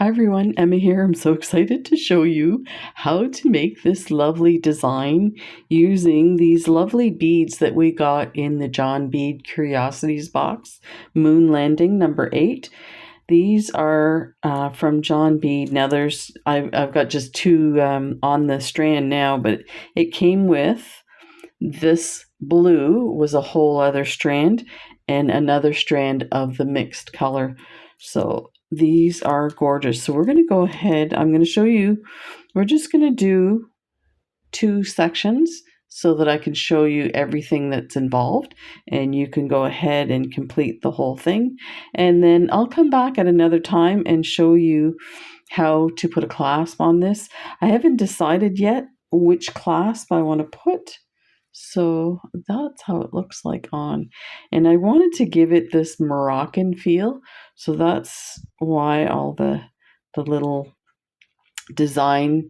Hi everyone, Emma here. I'm so excited to show you how to make this lovely design using these lovely beads that we got in the John Bead Curiosities box, Moon Landing number 8. These are from John Bead. Now I've got just two on the strand now, but it came with this blue was a whole other strand and another strand of the mixed color. So these are gorgeous. So we're going to go ahead. I'm going to show you. We're just going to do 2 sections so that I can show you everything that's involved, and you can go ahead and complete the whole thing. And then I'll come back at another time and show you how to put a clasp on this. I haven't decided yet which clasp I want to put. So that's how it looks like on. And I wanted to give it this Moroccan feel. So that's why all the little design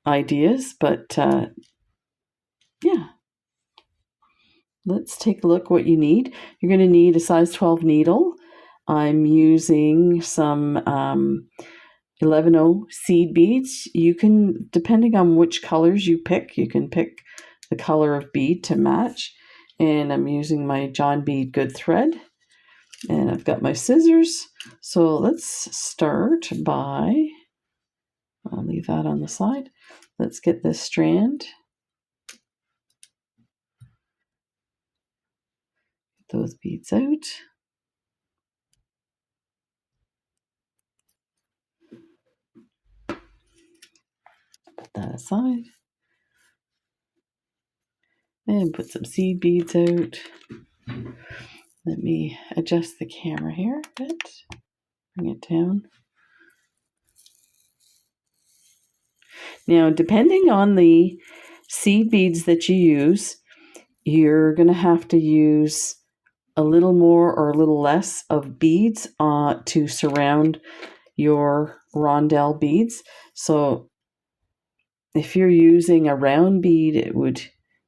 ideas. But yeah, let's take a look what you need. You're going to need a size 12 needle. I'm using some 11/0 seed beads. You can, depending on which colors you pick, you can pick the color of bead to match. And I'm using my John Bead good thread, and I've got my scissors. So let's start by, I'll leave that on the side. Let's get this strand, get those beads out. Put that aside. And put some seed beads out. Let me adjust the camera here a bit. Bring it down. Now, depending on the seed beads that you use, you're going to have to use a little more or a little less of beads to surround your rondelle beads. So if you're using a round bead, it would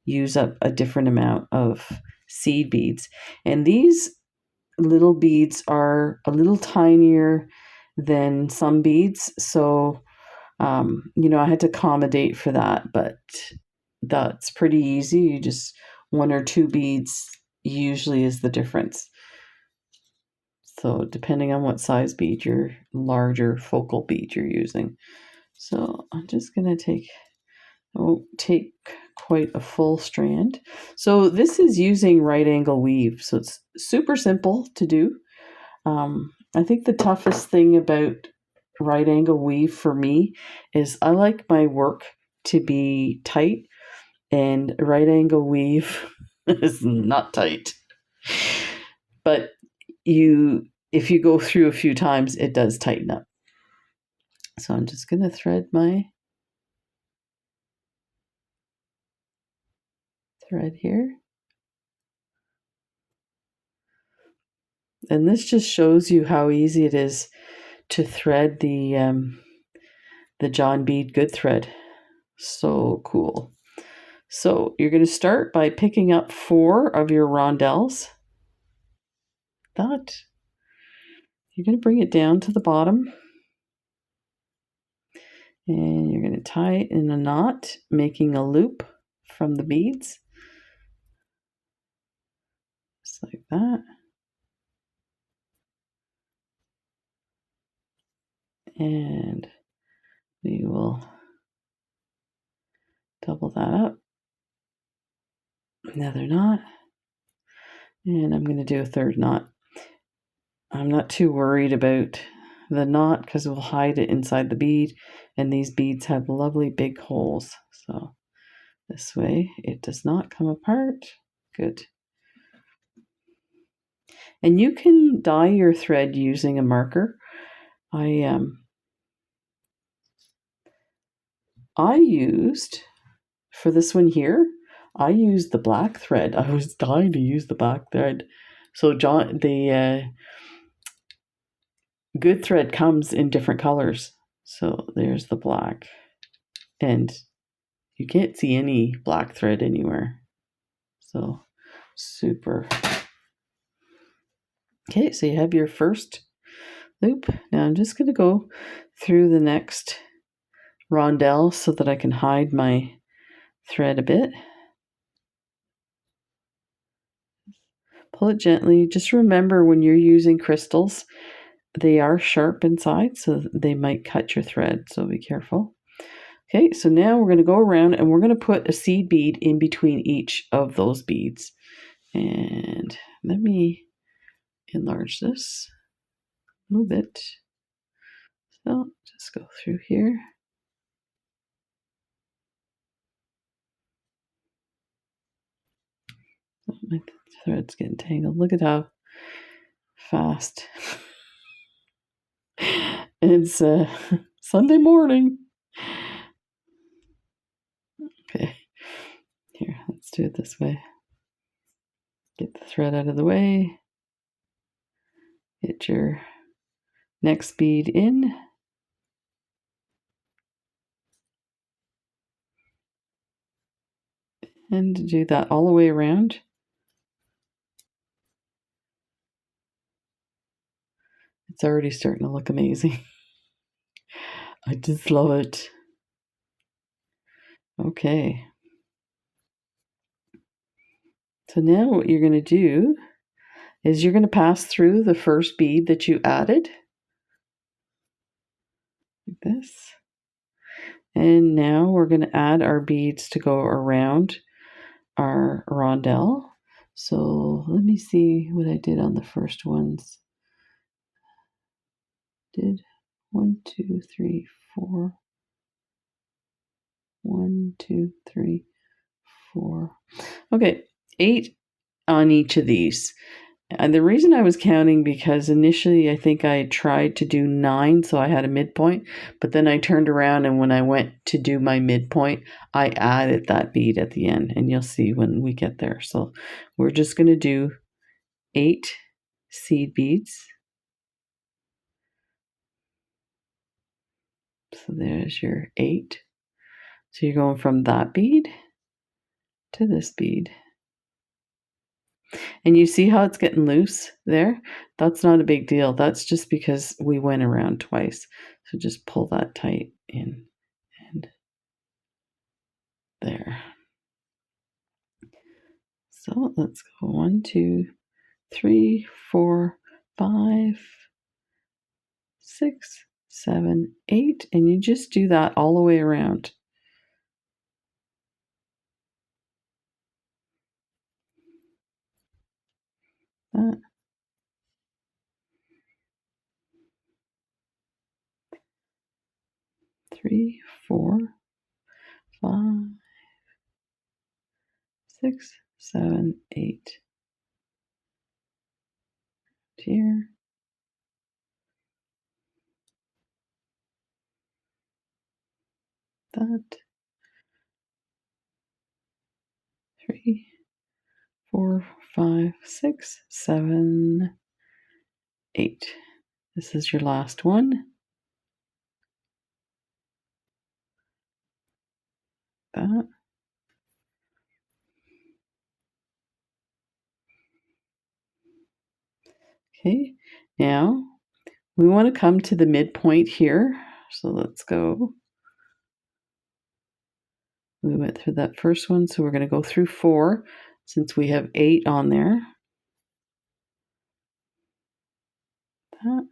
use up a different amount of seed beads. And these little beads are a little tinier than some beads. So, I had to accommodate for that, but that's pretty easy. You just 1 or 2 beads usually is the difference. So depending on what size bead, your larger focal bead you're using. So I'm just going to take quite a full strand. So this is using right angle weave. So it's super simple to do. I think the toughest thing about right angle weave for me is I like my work to be tight, and right angle weave is not tight. But if you go through a few times, it does tighten up. So I'm just going to thread my thread here. And this just shows you how easy it is to thread the John Bead good thread. So cool. So you're going to start by picking up 4 of your rondelles. You're going to bring it down to the bottom. And you're going to tie it in a knot, making a loop from the beads. Just like that. And we will double that up. Another knot. And I'm going to do a 3rd knot. I'm not too worried about the knot because we'll hide it inside the bead. And these beads have lovely big holes. So this way it does not come apart. Good. And you can dye your thread using a marker. I used, for this one here, I used the black thread. I was dying to use the black thread. So the good thread comes in different colors. So there's the black. And you can't see any black thread anywhere. So super. Okay, so you have your first loop. Now I'm just going to go through the next rondelle so that I can hide my thread a bit. Pull it gently. Just remember when you're using crystals, they are sharp inside, so they might cut your thread, so be careful. Okay, so now we're going to go around and we're going to put a seed bead in between each of those beads. And let me enlarge this a little bit. So just go through here. Oh, my thread's getting tangled. Look at how fast. It's Sunday morning. Okay, here, let's do it this way. Get the thread out of the way. Get your next bead in. And do that all the way around. It's already starting to look amazing. I just love it. Okay. So now what you're going to do is you're going to pass through the first bead that you added. Like this. And now we're going to add our beads to go around our rondelle. So let me see what I did on the first ones. Did 1, 2, 3, 4. 1, 2, 3, 4. Okay, 8 on each of these. And the reason I was counting because initially I think I tried to do 9, so I had a midpoint, but then I turned around and when I went to do my midpoint, I added that bead at the end, and you'll see when we get there. So we're just going to do 8 seed beads. So there's your 8. So you're going from that bead to this bead. And you see how it's getting loose there? That's not a big deal. That's just because we went around twice. So just pull that tight in and there. So let's go 1, 2, 3, 4, 5, 6, 7, 8. And you just do that all the way around. That. 3, 4, 5, 6, 7, 8. Here. That. 3, 4, 5, 6, 7, 8. This is your last one. That. Okay, now we want to come to the midpoint here. So let's go. We went through that first one, so we're going to go through 4 since we have 8 on there. That.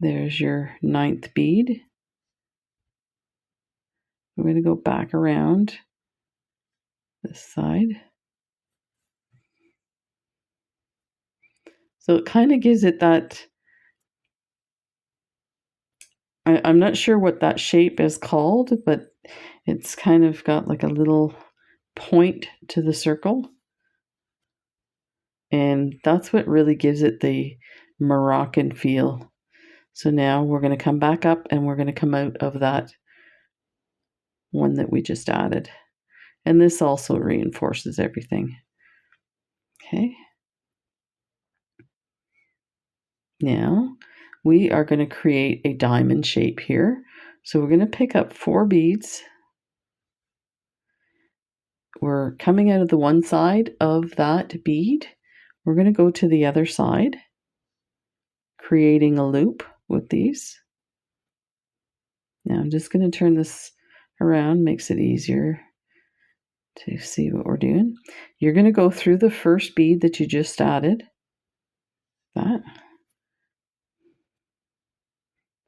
There's your 9th bead. We're going to go back around this side. So it kind of gives it that, I'm not sure what that shape is called, but it's kind of got like a little point to the circle. And that's what really gives it the Moroccan feel. So now we're going to come back up and we're going to come out of that one that we just added. And this also reinforces everything. Okay. Now we are going to create a diamond shape here. So we're going to pick up 4 beads. We're coming out of the one side of that bead. We're going to go to the other side, creating a loop with these. Now I'm just going to turn this around, makes it easier to see what we're doing. You're going to go through the first bead that you just added. That. A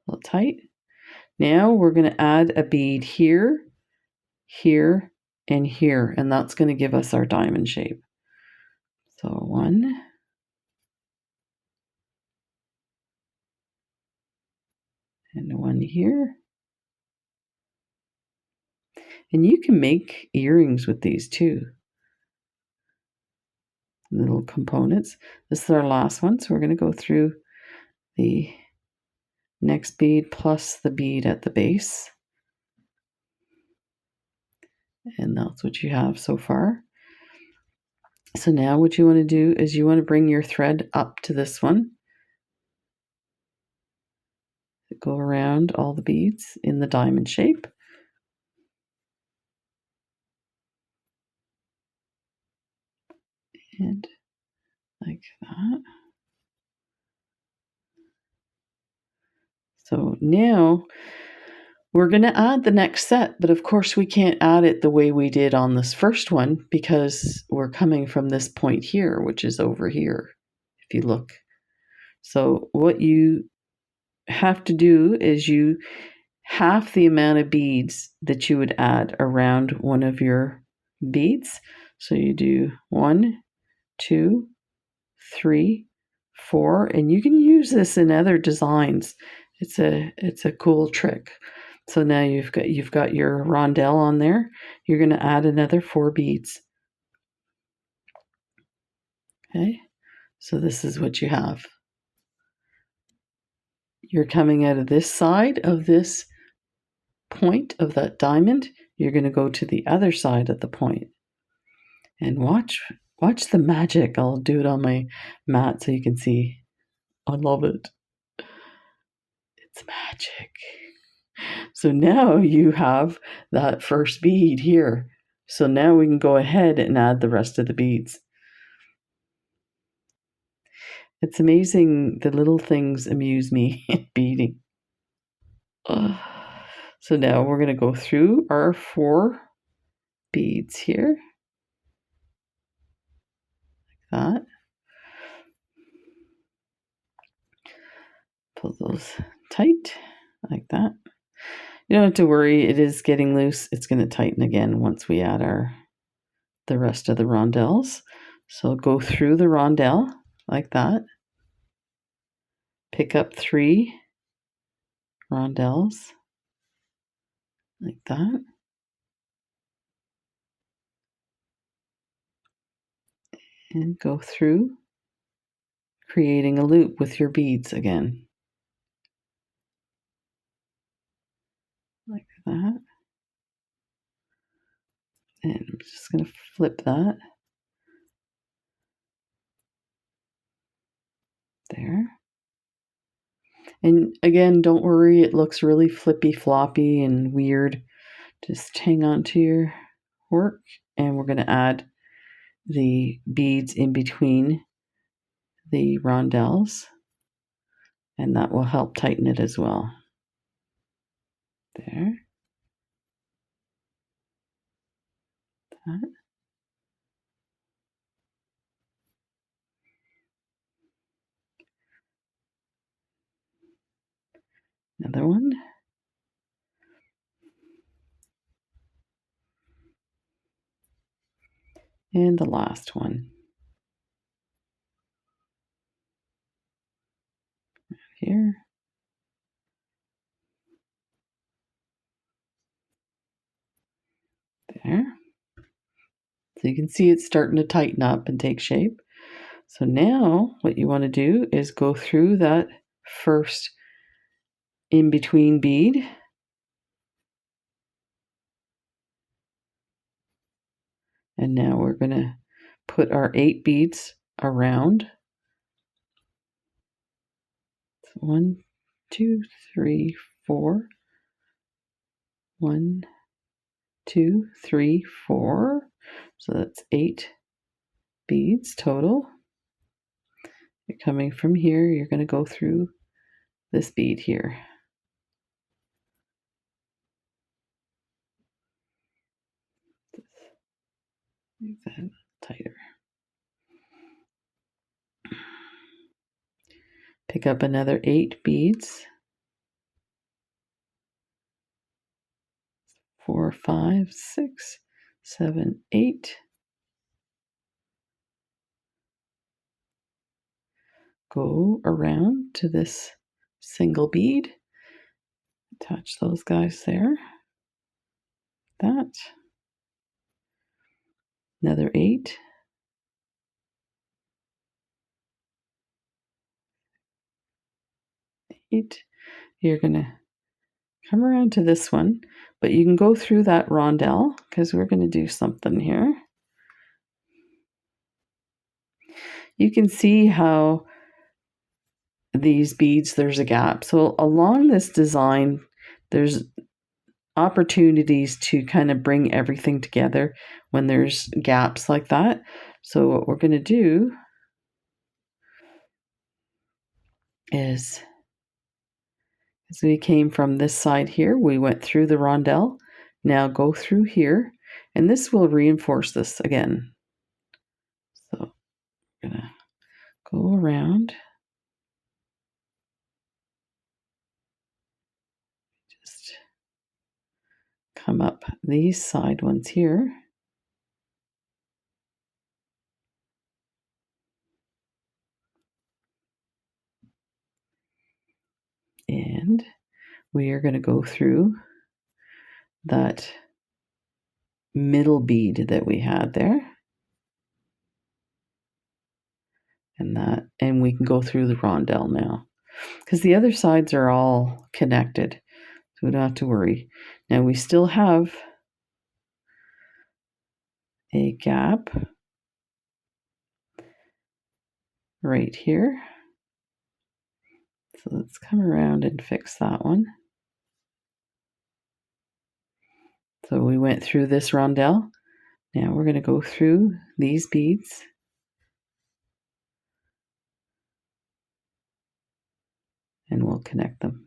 little tight. Now we're going to add a bead here, here, and here, and that's going to give us our diamond shape. So 1, and 1 here. And you can make earrings with these too. Little components. This is our last one, so we're going to go through the next bead plus the bead at the base. And that's what you have so far. So now what you want to do is you want to bring your thread up to this one. Go around all the beads in the diamond shape. And like that. So now we're going to add the next set, but of course we can't add it the way we did on this first one because we're coming from this point here, which is over here, if you look. So what you have to do is you half the amount of beads that you would add around one of your beads. So you do 1, 2, 3, 4, and you can use this in other designs. It's a cool trick. So now you've got your rondelle on there. You're going to add another 4 beads. Okay, so this is what you have. You're coming out of this side of this point of that diamond. You're going to go to the other side of the point. And watch the magic. I'll do it on my mat so you can see. I love it. It's magic. So now you have that first bead here. So now we can go ahead and add the rest of the beads. It's amazing, the little things amuse me in beading. So now we're going to go through our 4 beads here. Like that. Pull those tight, like that. You don't have to worry, it is getting loose. It's going to tighten again once we add the rest of the rondelles. So go through the rondelle like that. Pick up 3 rondelles like that. And go through, creating a loop with your beads again. Like that. And I'm just going to flip that. There. And again, don't worry, it looks really flippy floppy and weird. Just hang on to your work, and we're going to add the beads in between the rondelles, and that will help tighten it as well. There. That. Another one. And the last one. Here. There. So you can see it's starting to tighten up and take shape. So now what you want to do is go through that first in-between bead. And now we're going to put our 8 beads around. 1, 2, 3, 4. 1, 2, 3, 4. So that's 8 beads total. You're coming from here, you're going to go through this bead here. Make that tighter. Pick up another 8 beads. 4, 5, 6, 7, 8. Go around to this single bead. Attach those guys there. That. Another 8. 8. You're going to come around to this one, but you can go through that rondelle because we're going to do something here. You can see how these beads, there's a gap. So along this design, there's opportunities to kind of bring everything together when there's gaps like that. So what we're going to do is, as we came from this side here, we went through the rondelle. Now go through here, and this will reinforce this again. So we're going to go around. Just come up these side ones here. And we are going to go through that middle bead that we had there. And we can go through the rondelle now because the other sides are all connected, so we don't have to worry. Now we still have a gap right here, so let's come around and fix that one. So we went through this rondelle. Now we're going to go through these beads and we'll connect them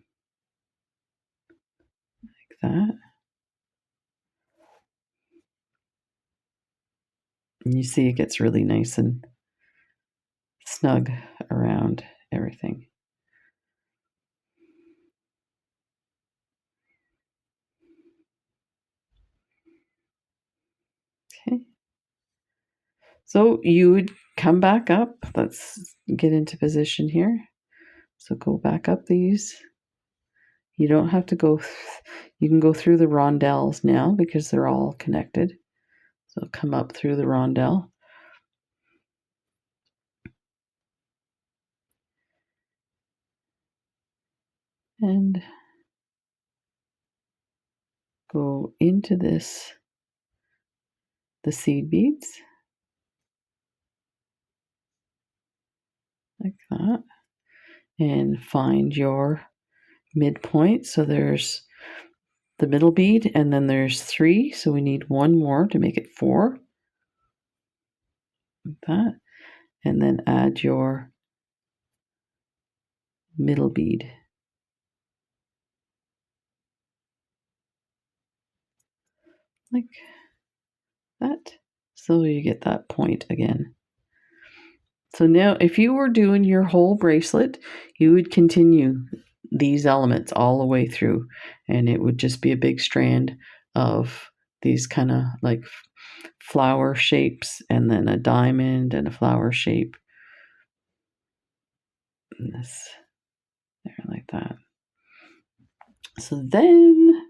like that. And you see it gets really nice and snug around everything. Okay. So you would come back up. Let's get into position here. So go back up these. You don't have to go, you can go through the rondelles now because they're all connected. So come up through the rondelle. And go into this, the seed beads. Like that. And find your midpoint. So there's the middle bead and then there's 3. So we need one more to make it 4. Like that. And then add your middle bead. Like that. So you get that point again. So now if you were doing your whole bracelet, you would continue these elements all the way through, and it would just be a big strand of these kind of like flower shapes, and then a diamond and a flower shape. And this there like that. So then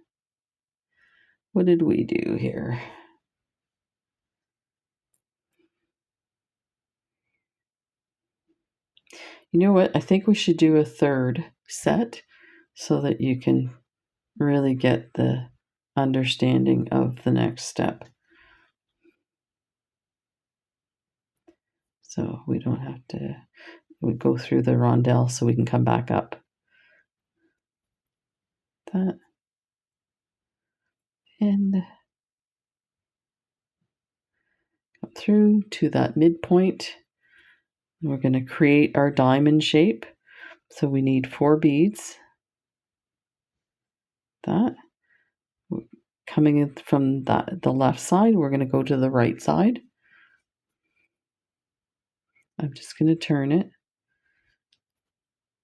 what did we do here? You know what? I think we should do a third set so that you can really get the understanding of the next step. So we don't have to, we go through the rondelle so we can come back up. That. And come through to that midpoint We're going to create our diamond shape. So we need 4 beads. That. Coming in from the left side, we're going to go to the right side. I'm just going to turn it.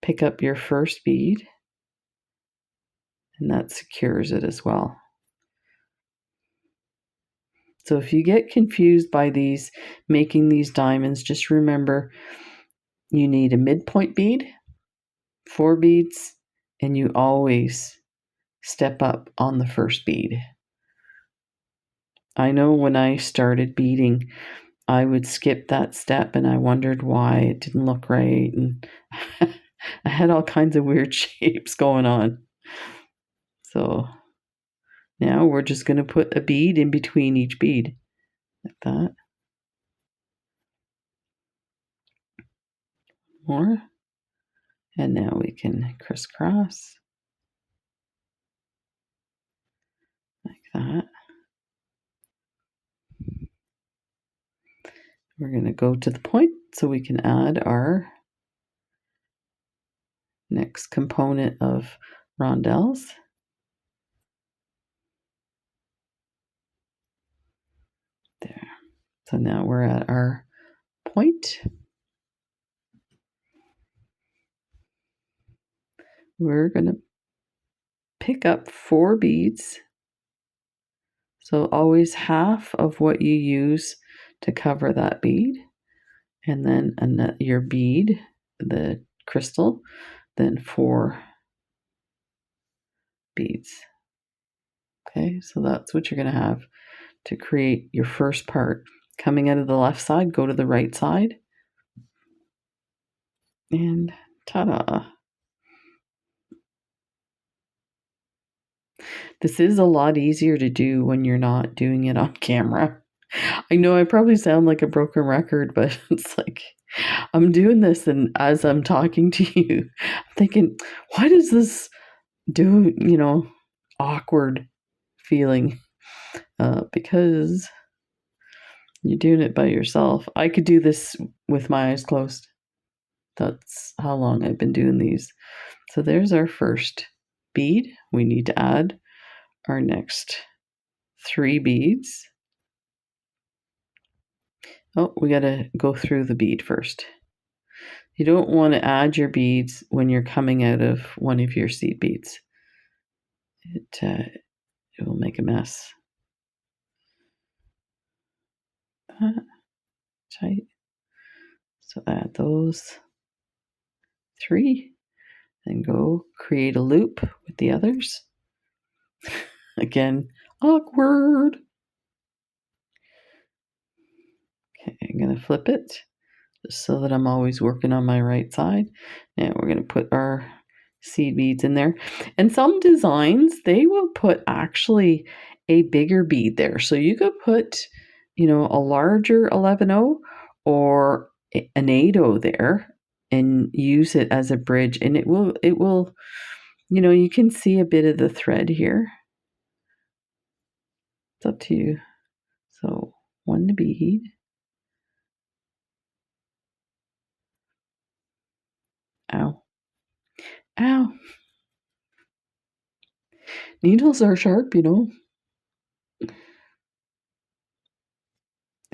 Pick up your first bead, and that secures it as well. So if you get confused by these, making these diamonds, just remember you need a midpoint bead, 4 beads, and you always step up on the first bead. I know when I started beading, I would skip that step and I wondered why it didn't look right, and I had all kinds of weird shapes going on. So now we're just going to put a bead in between each bead, like that. More. And now we can crisscross, like that. We're going to go to the point so we can add our next component of rondelles. There. So now we're at our point. We're going to pick up 4 beads. So always half of what you use to cover that bead. And then your bead, the crystal, then 4 beads. Okay, so that's what you're going to have to create your first part. Coming out of the left side, go to the right side. And ta-da! This is a lot easier to do when you're not doing it on camera. I know I probably sound like a broken record, but it's like I'm doing this, and as I'm talking to you, I'm thinking, why does this do, awkward feeling? Because you're doing it by yourself. I could do this with my eyes closed. That's how long I've been doing these. So there's our first bead. We need to add our next 3 beads. Oh, we got to go through the bead first. You don't want to add your beads when you're coming out of one of your seed beads. It will make a mess. Tight. So add those 3, and go create a loop with the others. Again, awkward. Okay, I'm going to flip it just so that I'm always working on my right side. Now we're going to put our seed beads in there. And some designs, they will put actually a bigger bead there. So you could put, a larger 11-0 or an 8-0 there and use it as a bridge. And it will, you can see a bit of the thread here. It's up to you. So 1 bead. Ow. Ow. Needles are sharp,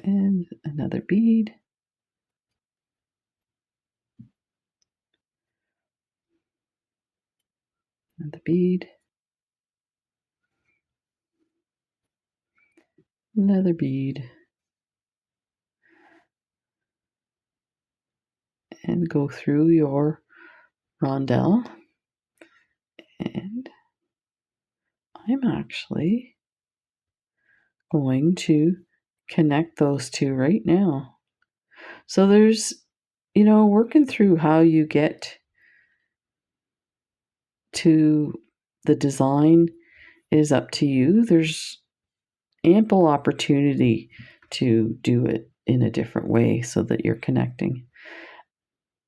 And another bead. Another bead. Another bead. And go through your rondelle. And I'm actually going to connect those 2 right now. So there's, working through how you get to the design is up to you. There's ample opportunity to do it in a different way so that you're connecting.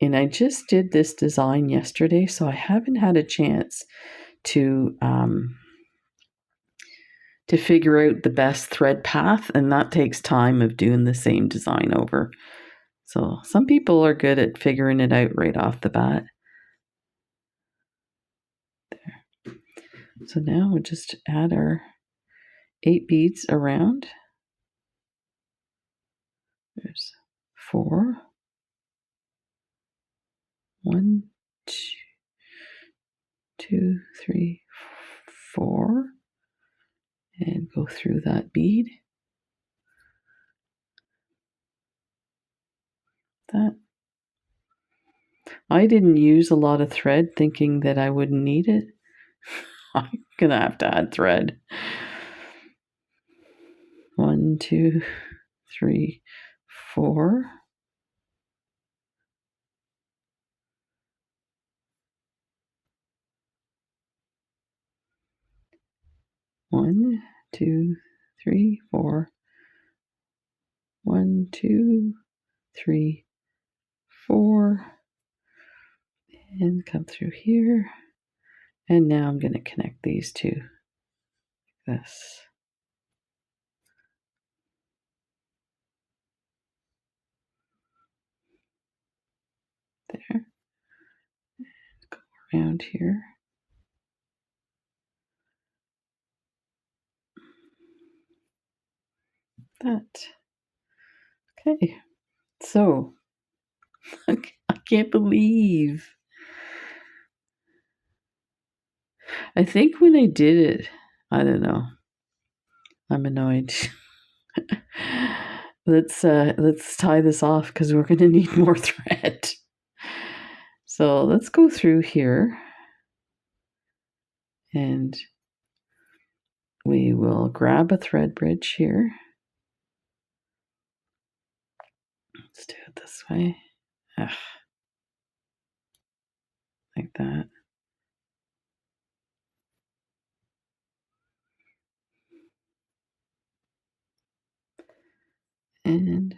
And I just did this design yesterday, so I haven't had a chance to figure out the best thread path, and that takes time of doing the same design over. So some people are good at figuring it out right off the bat. There. So now we'll just add our 8 beads around. There's 4. 1, 2, 3, 4. And go through that bead. That. I didn't use a lot of thread thinking that I wouldn't need it. I'm going to have to add thread. 1, 2, 3, 4. One, 2, 3, 4. 1, 2, 3, 4. And come through here. And now I'm going to connect these two. This. There. Go around here. That. Okay. So, I can't believe. I think when I did it, I don't know. I'm annoyed. Let's tie this off because we're going to need more thread. So let's go through here and we will grab a thread bridge here. Let's do it this way. Ugh. Like that. And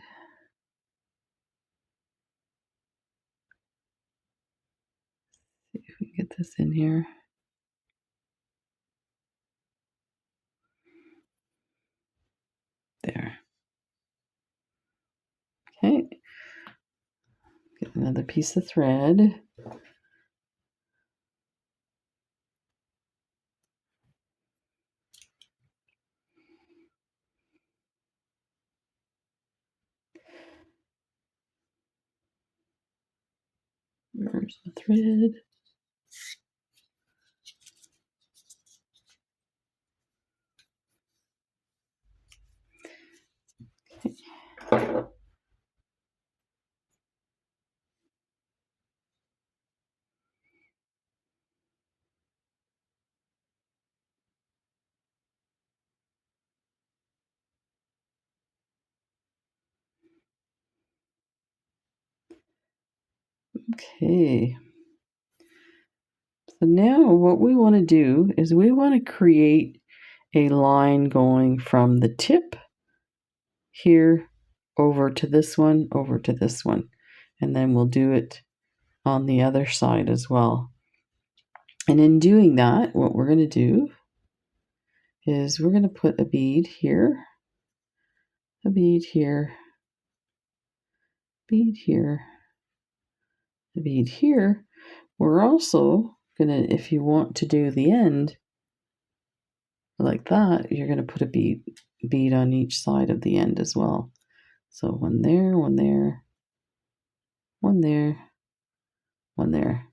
see if we can get this in here. There. Okay. Get another piece of thread. There's the thread. Okay. Okay. So now what we want to do is we want to create a line going from the tip here over to this one, over to this one. And then we'll do it on the other side as well. And in doing that, what we're going to do is we're going to put a bead here, a bead here, bead here, a bead here. We're also going to, if you want to do the end like that, you're going to put a bead on each side of the end as well. So one there, one there, one there, one there.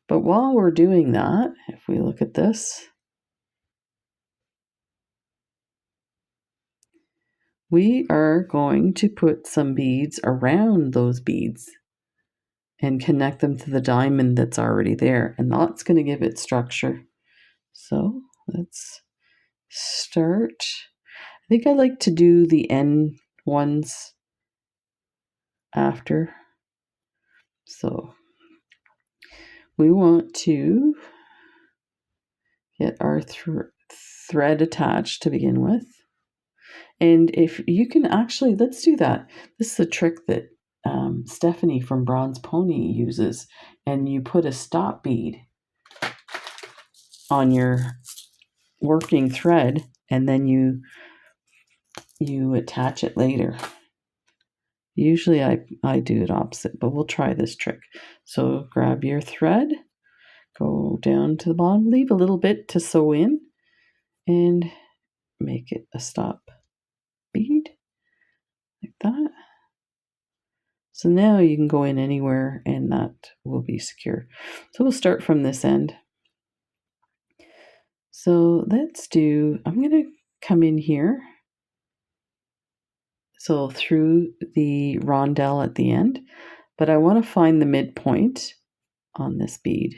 But while we're doing that, if we look at this, we are going to put some beads around those beads and connect them to the diamond that's already there. And that's going to give it structure. So let's start. I think I like to do the end ones after. So we want to get our thread attached to begin with. And if you can actually, let's do that. This is a trick that Stephanie from Bronze Pony uses. And you put a stop bead on your working thread and then you attach it later. Usually I do it opposite, but we'll try this trick. So grab your thread, go down to the bottom, leave a little bit to sew in, and make it a stop bead like that. So now you can go in anywhere and that will be secure. So we'll start from this end. So I'm going to come in here. So through the rondelle at the end, but I want to find the midpoint on this bead.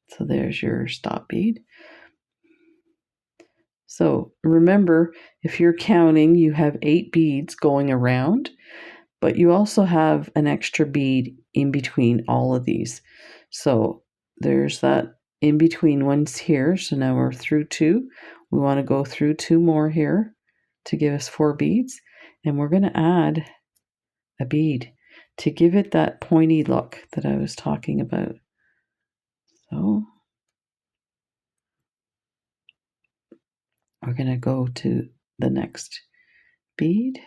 So there's your stop bead. So remember, if you're counting, you have 8 beads going around, but you also have an extra bead in between all of these. So there's that in between ones here. So now we're through 2. We want to go through 2 more here to give us 4 beads. And we're going to add a bead to give it that pointy look that I was talking about. So we're going to go to the next bead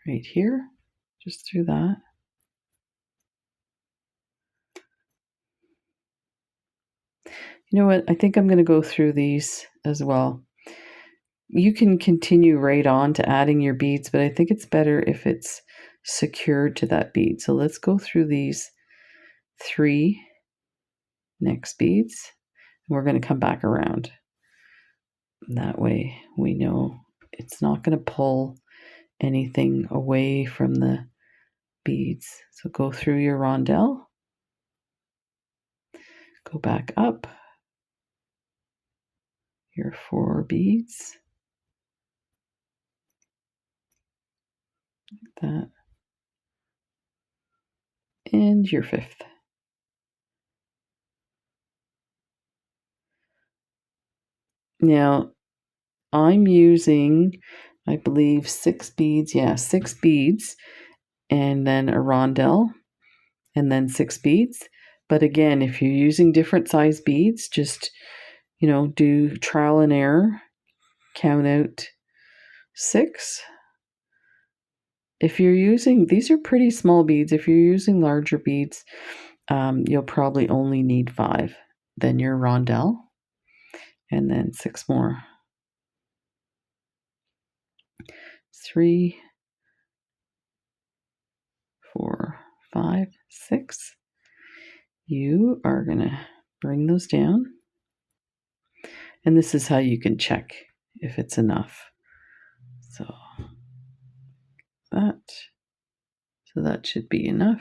right here, just through that. You know what? I think I'm going to go through these as well. You can continue right on to adding your beads, but I think it's better if it's secured to that bead. So let's go through these 3 next beads. We're going to come back around. That way we know it's not going to pull anything away from the beads. So go through your rondelle, go back up your 4 beads, like that, and your 5th. Now I'm using, I believe, 6 beads. Yeah, 6 beads, and then a rondelle, and then 6 beads. But again, if you're using different size beads, just, do trial and error, count out 6. If you're using, these are pretty small beads. If you're using larger beads, you'll probably only need 5. Then your rondelle, and then 6 more. 3, 4, 5, 6. You are going to bring those down. And this is how you can check if it's enough. So that should be enough.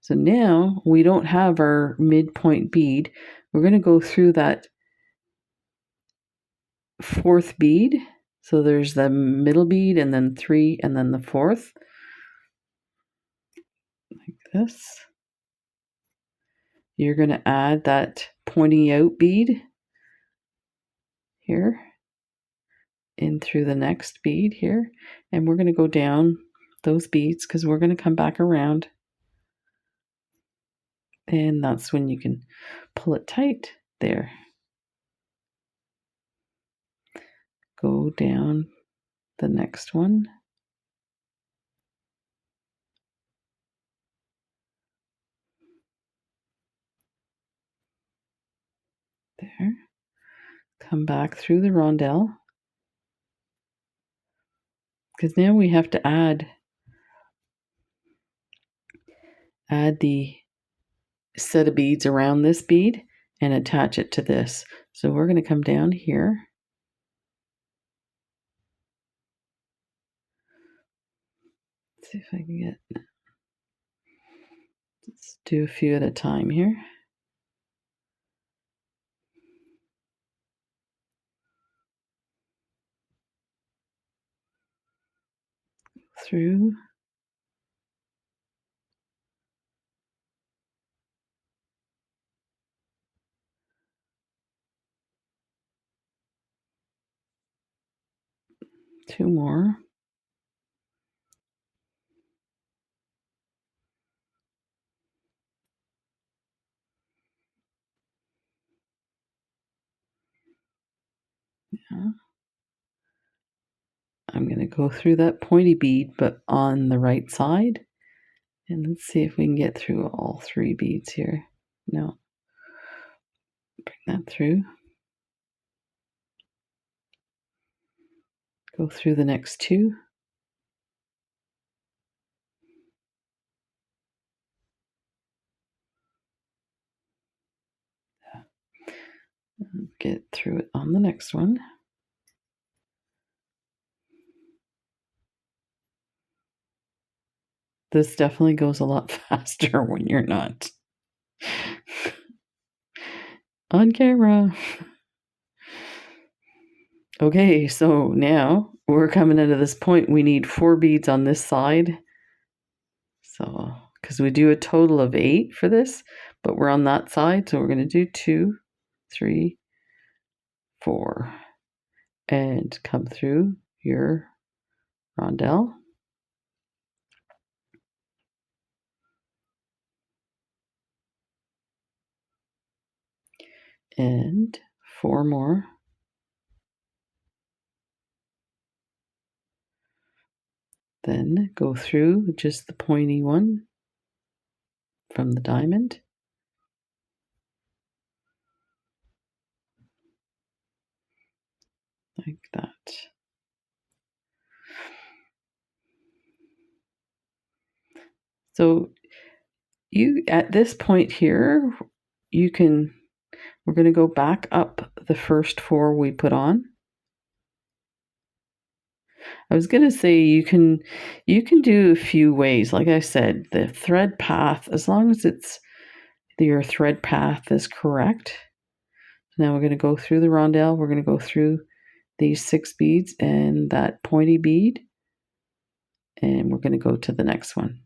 So now we don't have our midpoint bead. We're going to go through that 4th bead. So there's the middle bead, and then 3, and then the 4th. Like this. You're going to add that pointing out bead here in through the next bead here. And we're going to go down those beads because we're going to come back around. And that's when you can pull it tight there. Go down the next one. There. Come back through the rondelle. Because now we have to add the set of beads around this bead and attach it to this. So we're going to come down here. Let's see if I can get, let's do a few at a time here. Through. Two more. Yeah. I'm going to go through that pointy bead, but on the right side. And let's see if we can get through all 3 beads here. No. Bring that through. Go through the next 2. Get through it on the next one. This definitely goes a lot faster when you're not on camera. Okay, so now we're coming into this point. We need 4 beads on this side. So, because we do a total of 8 for this, but we're on that side, so we're going to do 2, 3, 4, and come through your rondelle. And 4 more. Then go through just the pointy one from the diamond. Like that. So you, at this point here, you can, we're going to go back up the first 4 we put on. I was going to say you can do a few ways. Like I said, the thread path, as long as it's your thread path is correct. Now we're going to go through the rondelle. We're going to go through these 6 beads and that pointy bead. And we're going to go to the next one.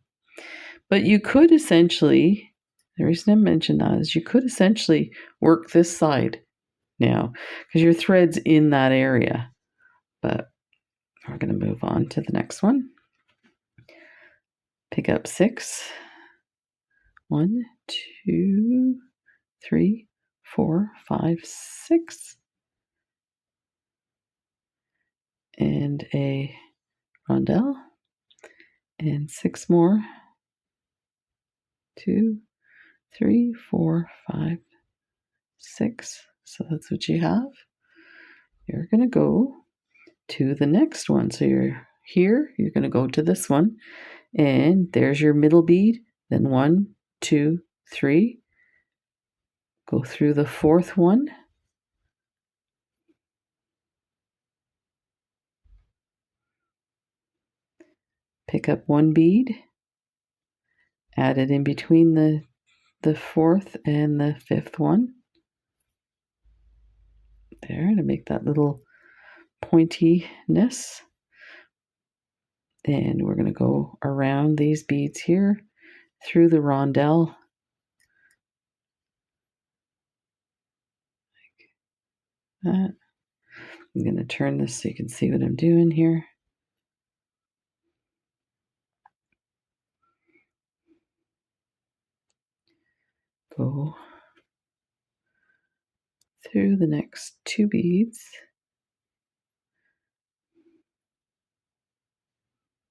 But you could essentially, the reason I mentioned that is you could essentially work this side now because your thread's in that area. But we're going to move on to the next one. Pick up 6. 1, 2, 3, 4, 5, 6. And a rondelle. And 6 more. 2, 3, 4, 5, 6. So that's what you have. You're going to go to the next one. So you're here, you're going to go to this one. And there's your middle bead. Then 1, 2, 3. Go through the 4th one. Pick up 1 bead. Add it in between the 4th and the 5th one. There, to make that little pointiness. And we're going to go around these beads here through the rondelle. Like that. I'm going to turn this so you can see what I'm doing here. Go through the next 2 beads.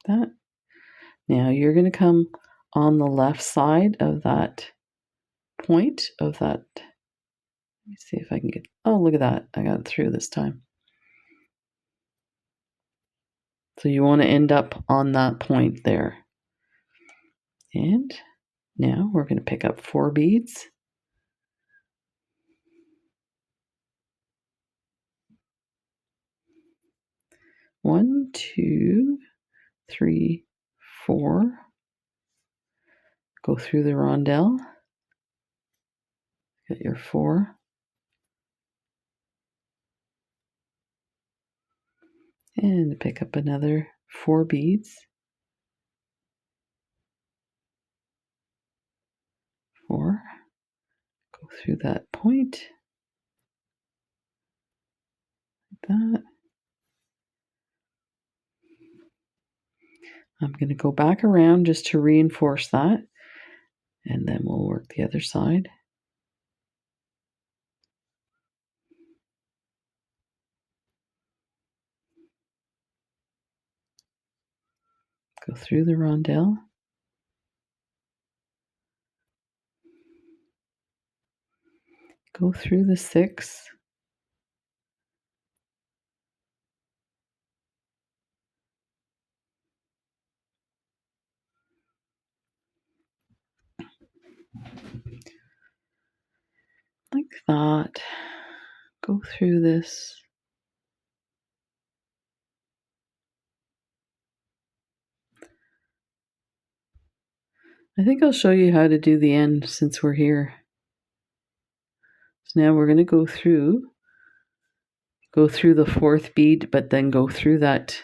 That. Now you're going to come on the left side of that point of that. Let me see if I can get, oh, look at that. I got it through this time. So you want to end up on that point there. And now we're going to pick up 4 beads. One, 2, 3, 4. Go through the rondelle. Get your 4. And pick up another 4 beads. 4. Go through that point. Like that. I'm going to go back around just to reinforce that. And then we'll work the other side. Go through the rondelle. Go through the 6. Like that. Go through this. I think I'll show you how to do the end since we're here. So now we're going to go through the 4th bead, but then go through that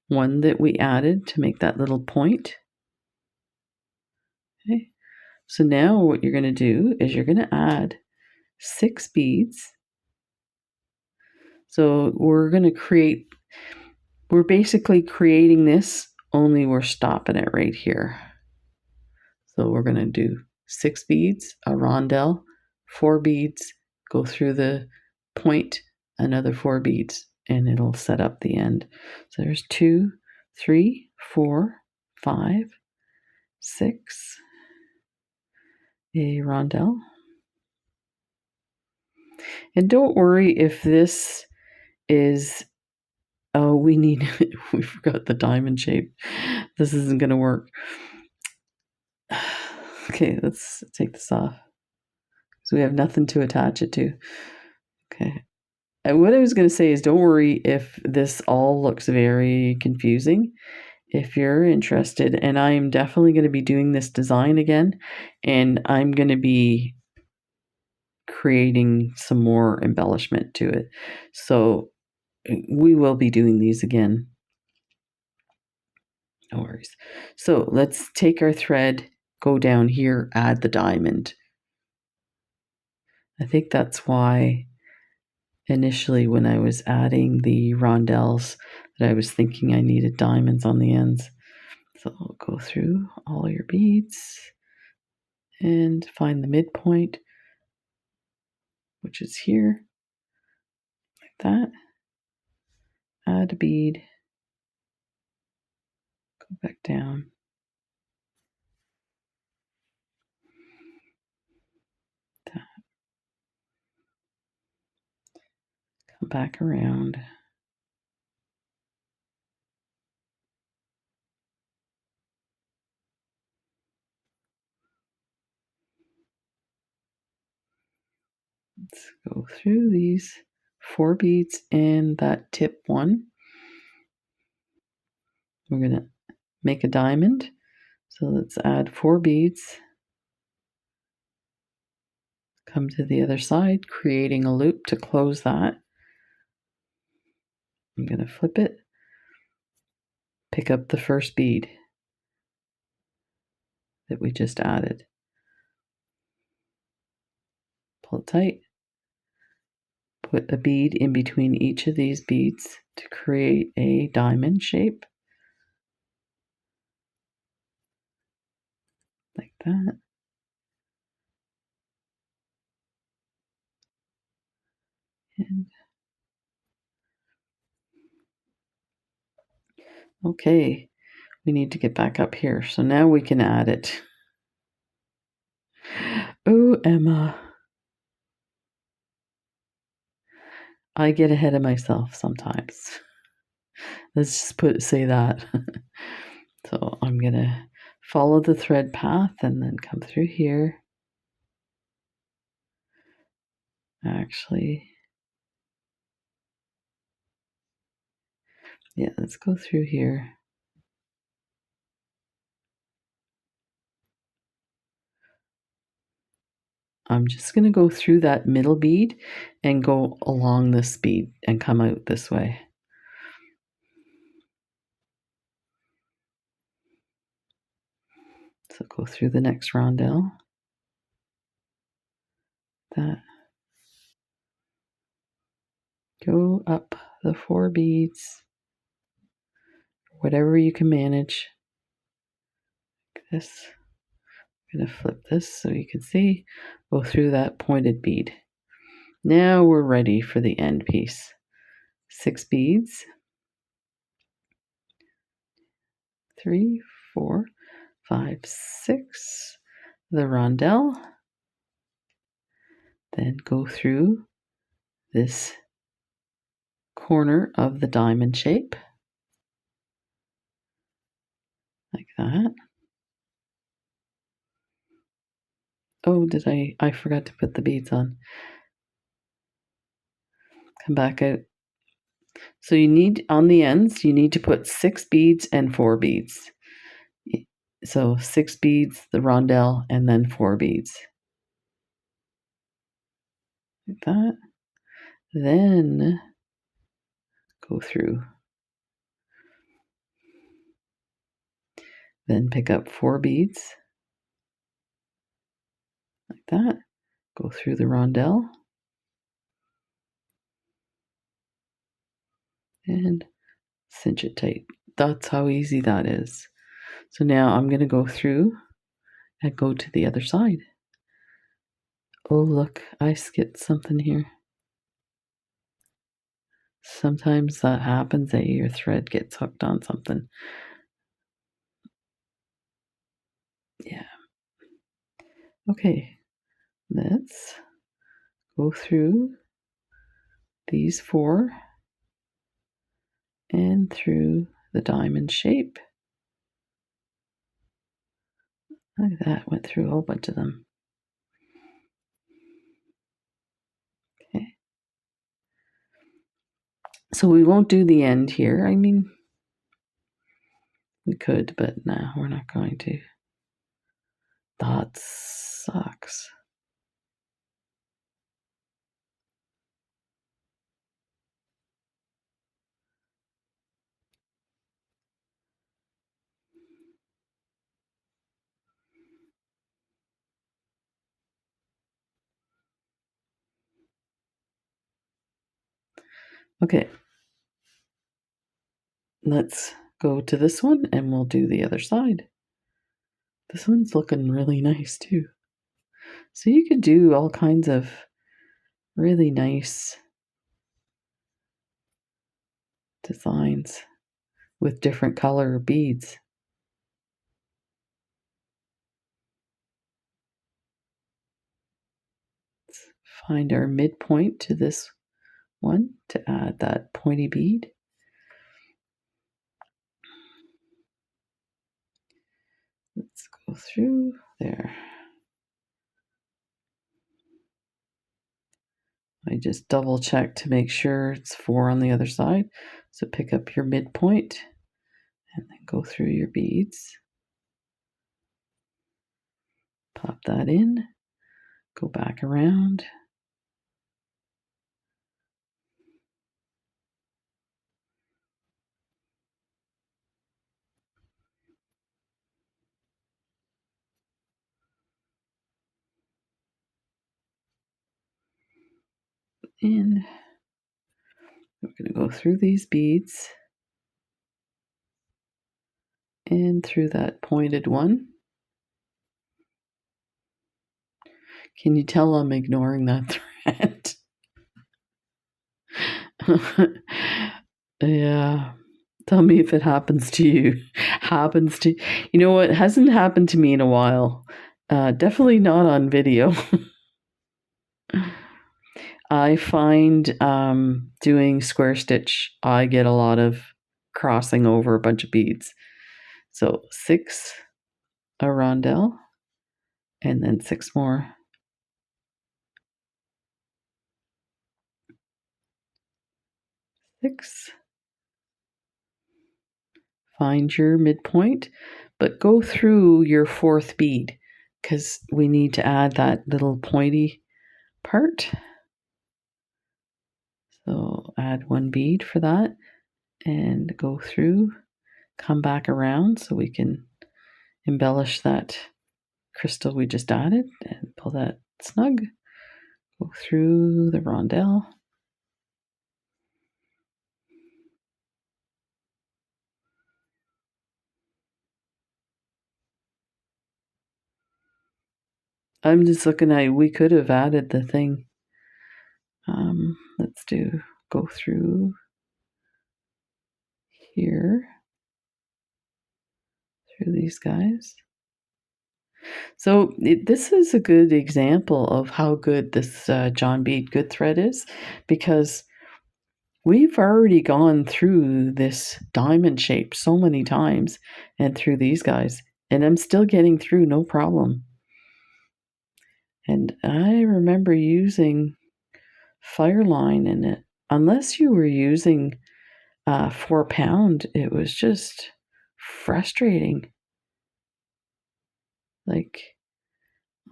one that we added to make that little point. Okay. So now what you're going to do is you're going to add 6 beads. So we're basically creating this, only we're stopping it right here. So we're going to do 6 beads, a rondelle, 4 beads, go through the point, another 4 beads, and it'll set up the end. So there's 2, 3, 4, 5, 6, a rondelle. And don't worry if this is, we forgot the diamond shape. This isn't going to work. Okay, let's take this off. So we have nothing to attach it to. Okay. And what I was going to say is don't worry if this all looks very confusing. If you're interested, and I'm definitely going to be doing this design again, and I'm going to be creating some more embellishment to it. So we will be doing these again. No worries. So let's take our thread, go down here, add the diamond. I think that's why initially when I was adding the rondelles that I was thinking I needed diamonds on the ends. So I'll go through all your beads and find the midpoint, which is here, like that. Add a bead, go back down. That. Come back around. Let's go through these 4 beads and that tip one. We're going to make a diamond. So let's add 4 beads. Come to the other side, creating a loop to close that. I'm going to flip it, pick up the first bead that we just added. Pull it tight. Put a bead in between each of these beads to create a diamond shape. Like that. And okay, we need to get back up here. So now we can add it. Oh, Emma. I get ahead of myself sometimes. Let's just say that. So I'm going to follow the thread path and then come through here. Actually, yeah, let's go through here. I'm just going to go through that middle bead and go along this bead and come out this way. So go through the next rondelle. That. Go up the 4 beads, whatever you can manage. Like this. I'm going to flip this so you can see. Go through that pointed bead. Now we're ready for the end piece. 6 beads. 3, 4, 5, 6, the rondelle, then go through this corner of the diamond shape, like that. Oh, I forgot to put the beads on. Come back out. So you need, on the ends, you need to put 6 beads and 4 beads. So 6 beads, the rondelle, and then 4 beads. Like that. Then go through. Then pick up 4 beads. Like that. Go through the rondelle. And cinch it tight. That's how easy that is. So now I'm going to go through and go to the other side. Oh, look, I skipped something here. Sometimes that happens, that your thread gets hooked on something. Yeah. Okay, let's go through these 4 and through the diamond shape. Like that, went through a whole bunch of them. Okay. So we won't do the end here. I mean, we could, but no, we're not going to. That sucks. Okay. Let's go to this one and we'll do the other side. This one's looking really nice too. So you could do all kinds of really nice designs with different color beads. Let's find our midpoint to this one to add that pointy bead. Let's go through there. I just double check to make sure it's 4 on the other side. So pick up your midpoint and then go through your beads. Pop that in, go back around. And we're going to go through these beads and through that pointed one. Can you tell I'm ignoring that thread? Yeah. Tell me if it happens to you. You know what? Hasn't happened to me in a while. Definitely not on video. I find doing square stitch, I get a lot of crossing over a bunch of beads. So 6 a rondelle and then 6 more. 6. Find your midpoint, but go through your 4th bead because we need to add that little pointy part. So add 1 bead for that and go through, come back around so we can embellish that crystal we just added and pull that snug. Go through the rondelle. I'm just looking at, we could have added the thing. Let's go through here. through these guys. So this is a good example of how good this John Bead good thread is, because we've already gone through this diamond shape so many times and through these guys, and I'm still getting through no problem. And I remember using Fireline in it. Unless you were using 4 pound, it was just frustrating. Like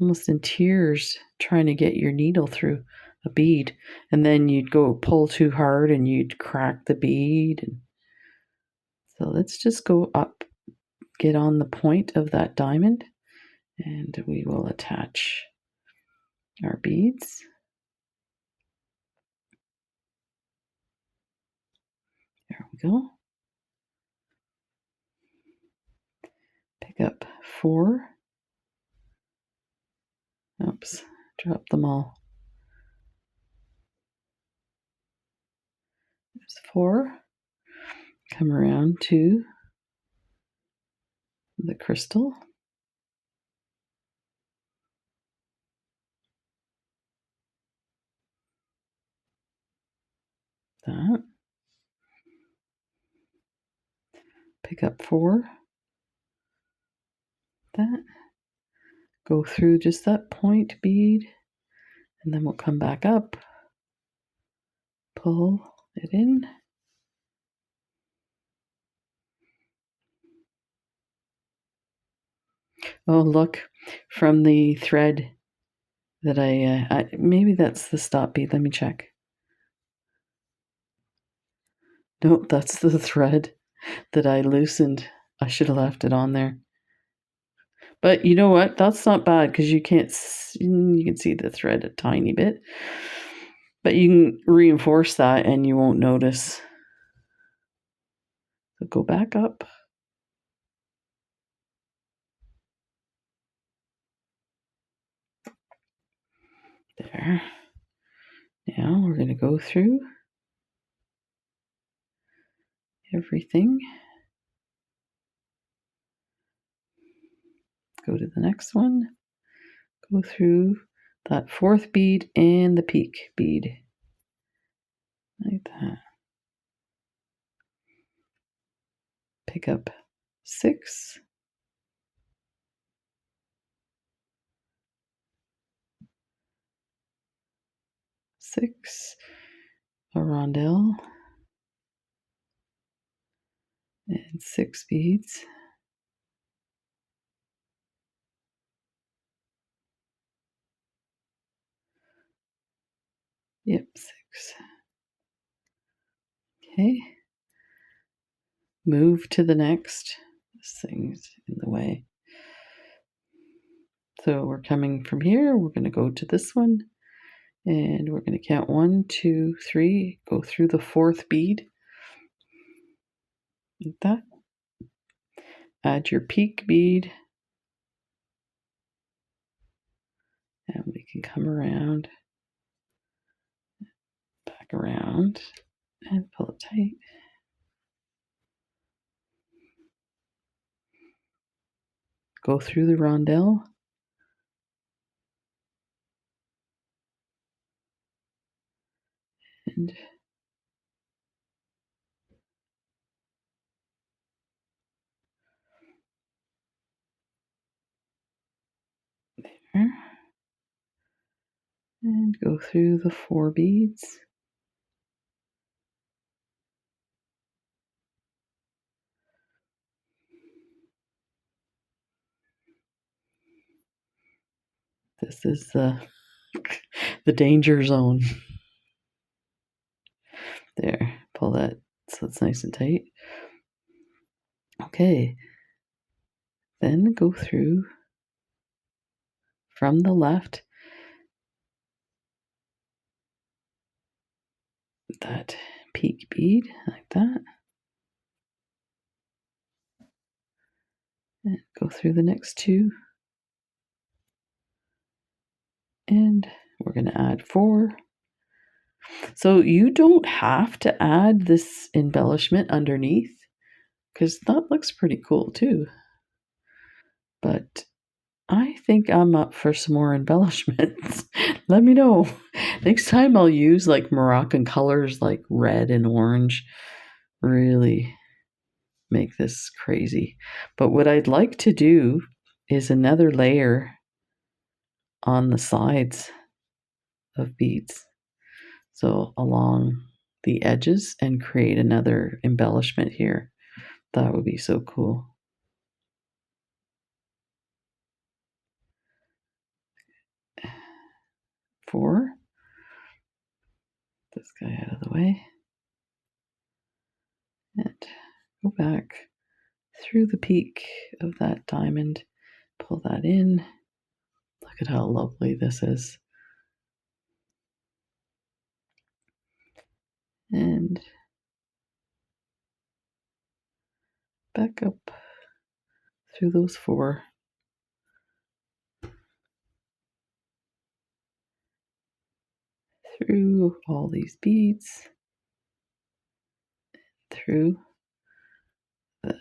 almost in tears trying to get your needle through a bead. And then you'd go pull too hard and you'd crack the bead. And so let's just go up, get on the point of that diamond, and we will attach our beads. There we go. Pick up 4. Oops, drop them all. There's 4. Come around to the crystal. That. Pick up 4. That. Go through just that point bead, and then we'll come back up. Pull it in. Oh, look, from the thread that I maybe that's the stop bead. Let me check. Nope, that's the thread that I loosened. I should have left it on there. But you know what? That's not bad because you can see the thread a tiny bit. But you can reinforce that and you won't notice. So go back up. There. Now we're going to go through everything. Go to the next one. Go through that 4th bead and the peak bead. Like that. Pick up 6. 6. A rondelle. And 6 beads. Yep, 6. Okay. Move to the next. This thing's in the way. So we're coming from here. We're going to go to this one. And we're going to count 1, 2, 3. Go through the 4th bead. Like that. Add your peak bead. And we can come around. Back around. And pull it tight. Go through the rondelle. And there. And go through the 4 beads. This is the danger zone. There, pull that so it's nice and tight. Okay, then go through from the left that peak bead like that. And go through the next 2. And we're going to add 4. So you don't have to add this embellishment underneath because that looks pretty cool too. But I think I'm up for some more embellishments. Let me know. Next time I'll use like Moroccan colors like red and orange. Really make this crazy. But what I'd like to do is another layer on the sides of beads. So along the edges and create another embellishment here. That would be so cool. Four. This guy out of the way. And go back through the peak of that diamond. Pull that in. Look at how lovely this is. And back up through those four. Through all these beads. Through that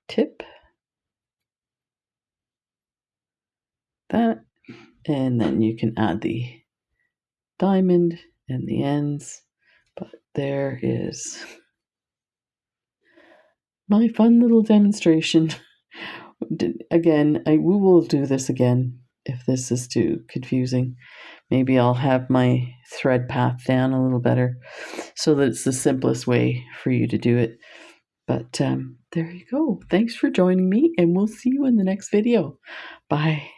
tip. That. And then you can add the diamond and the ends. But there is my fun little demonstration. Again, we will do this again if this is too confusing. Maybe I'll have my thread path down a little better so that it's the simplest way for you to do it. But there you go. Thanks for joining me, and we'll see you in the next video. Bye.